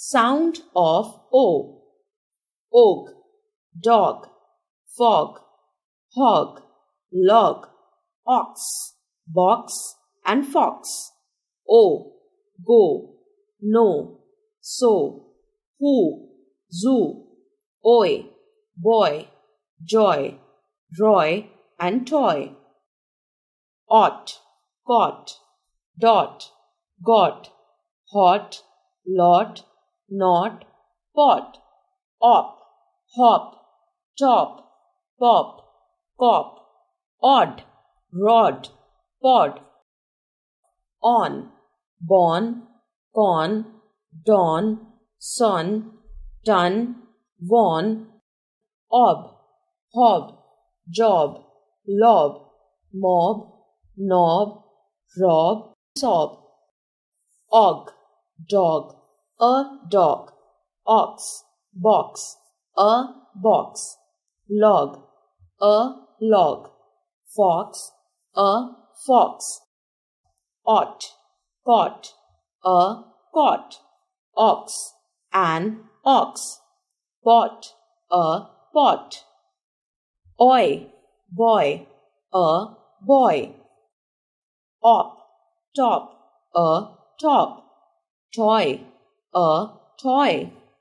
Sound of O. Oak, dog, fog, hog, log, ox, box and fox. O, go, no, so, who, zoo, oi, boy, joy, Roy and toy. Ought, caught, dot, got, hot, lot, not, pot, op, hop, top, pop, cop, odd, rod, pod. On, born, con, dawn, son, ton, won, ob, hob, job, lob, mob, knob, rob, sob. Og, dog, a dog, ox, box, a box, log, a log, fox, a fox. Ought, caught, a cot, ox, an ox, pot, a pot. Oi, boy, a boy. Op, top, a top. Toy, a toy.